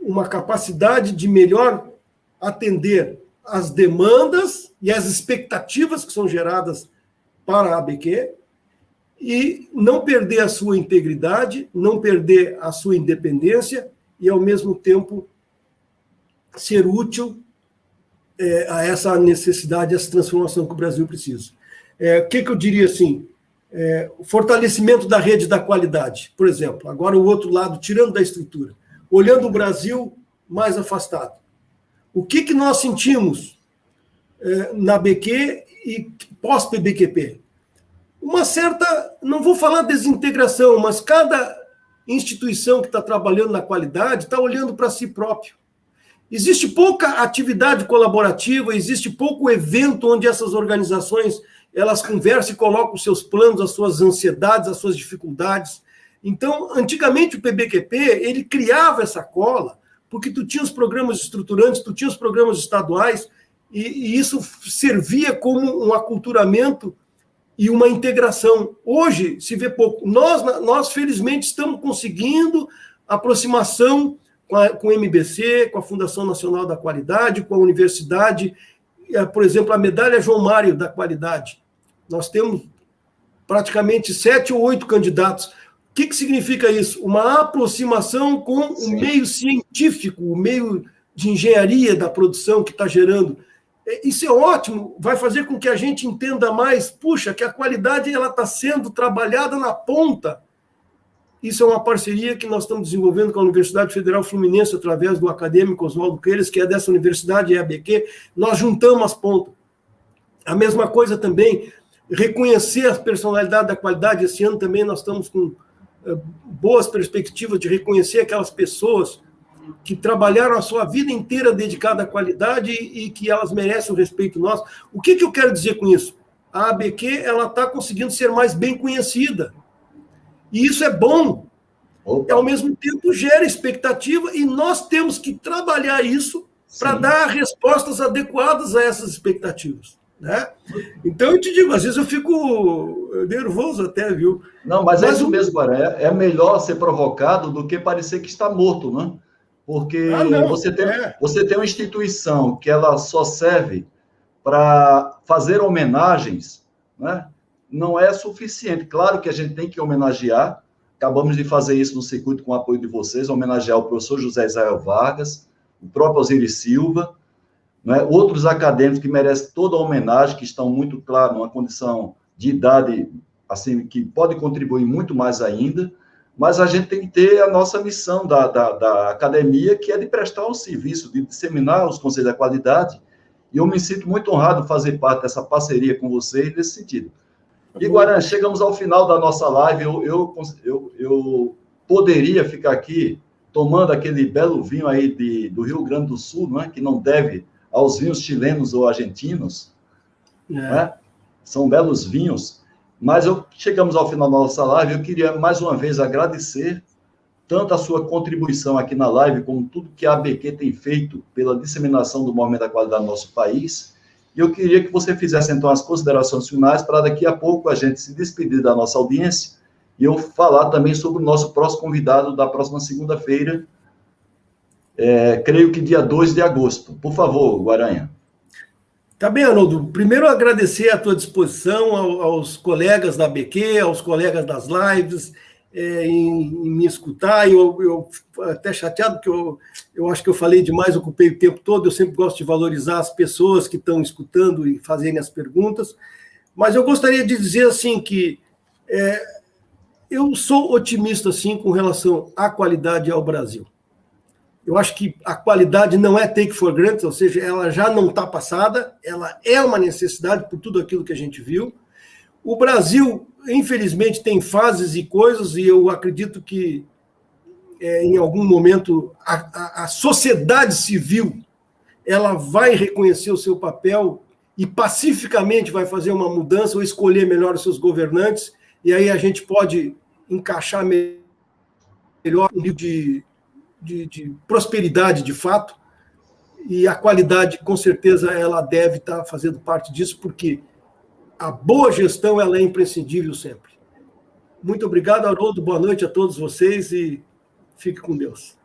[SPEAKER 2] uma capacidade de melhor atender as demandas e as expectativas que são geradas para a ABQ e não perder a sua integridade, não perder a sua independência e, ao mesmo tempo, ser útil a essa necessidade, essa transformação que o Brasil precisa. O que eu diria assim? O fortalecimento da rede da qualidade, por exemplo. Agora, o outro lado, tirando da estrutura, olhando o Brasil mais afastado. O que nós sentimos na BQ e pós-PBQP? Uma certa, não vou falar desintegração, mas cada instituição que está trabalhando na qualidade está olhando para si próprio. Existe pouca atividade colaborativa, existe pouco evento onde essas organizações elas conversam e colocam os seus planos, as suas ansiedades, as suas dificuldades. Então, antigamente o PBQP, ele criava essa cola, porque tu tinha os programas estruturantes, tu tinha os programas estaduais, e isso servia como um aculturamento e uma integração. Hoje se vê pouco. Nós felizmente, estamos conseguindo aproximação com o MBC, com a Fundação Nacional da Qualidade, com a universidade, por exemplo, a medalha João Mário da Qualidade. Nós temos praticamente 7 ou 8 candidatos. O que significa isso? Uma aproximação com o meio científico, o meio de engenharia da produção que está gerando. Isso é ótimo, vai fazer com que a gente entenda mais, puxa, que a qualidade está sendo trabalhada na ponta. Isso é uma parceria que nós estamos desenvolvendo com a Universidade Federal Fluminense, através do acadêmico Oswaldo Queiroz, que é dessa universidade, é a ABQ. Nós juntamos as pontas. A mesma coisa também, reconhecer a personalidade da qualidade. Esse ano também nós estamos com boas perspectivas de reconhecer aquelas pessoas que trabalharam a sua vida inteira dedicada à qualidade e que elas merecem o respeito nosso. O que eu quero dizer com isso? A ABQ está conseguindo ser mais bem conhecida. E isso é bom. Ao mesmo tempo, gera expectativa e nós temos que trabalhar isso para dar respostas adequadas a essas expectativas. Né? Então, eu te digo, às vezes eu fico nervoso até, viu?
[SPEAKER 1] Não, mas é isso mesmo, Guará. É melhor ser provocado do que parecer que está morto, né? Porque você tem uma instituição que ela só serve para fazer homenagens, né? Não é suficiente. Claro que a gente tem que homenagear. Acabamos de fazer isso no circuito com o apoio de vocês, homenagear o professor José Israel Vargas, o próprio Osiris Silva, né? Outros acadêmicos que merecem toda a homenagem, que estão muito, claro, numa condição de idade assim, que pode contribuir muito mais ainda, mas a gente tem que ter a nossa missão da academia, que é de prestar um serviço, de disseminar os conselhos da qualidade, e eu me sinto muito honrado de fazer parte dessa parceria com vocês nesse sentido. E, Guará, chegamos ao final da nossa live. Eu poderia ficar aqui tomando aquele belo vinho aí do Rio Grande do Sul, não é? Que não deve aos vinhos chilenos ou argentinos. Né? São belos vinhos. Mas chegamos ao final da nossa live. Eu queria, mais uma vez, agradecer tanto a sua contribuição aqui na live, como tudo que a ABQ tem feito pela disseminação do movimento da qualidade no nosso país. E eu queria que você fizesse, então, as considerações finais, para daqui a pouco a gente se despedir da nossa audiência e eu falar também sobre o nosso próximo convidado da próxima segunda-feira, creio que dia 2 de agosto. Por favor, Guaranha.
[SPEAKER 2] Tá bem, Haroldo. Primeiro, agradecer a tua disposição aos colegas da ABQ, aos colegas das lives, em me escutar. Eu até chateado, porque eu acho que eu falei demais, ocupei o tempo todo. Eu sempre gosto de valorizar as pessoas que estão escutando e fazerem as perguntas. Mas eu gostaria de dizer assim que eu sou otimista assim, com relação à qualidade ao Brasil. Eu acho que a qualidade não é take for granted, ou seja, ela já não está passada, ela é uma necessidade por tudo aquilo que a gente viu. O Brasil, infelizmente, tem fases e coisas, e eu acredito que, em algum momento, a sociedade civil ela vai reconhecer o seu papel e pacificamente vai fazer uma mudança ou escolher melhor os seus governantes, e aí a gente pode encaixar melhor um nível de prosperidade, de fato, e a qualidade, com certeza, ela deve estar fazendo parte disso, porque a boa gestão ela é imprescindível sempre. Muito obrigado, Haroldo, boa noite a todos vocês e fique com Deus.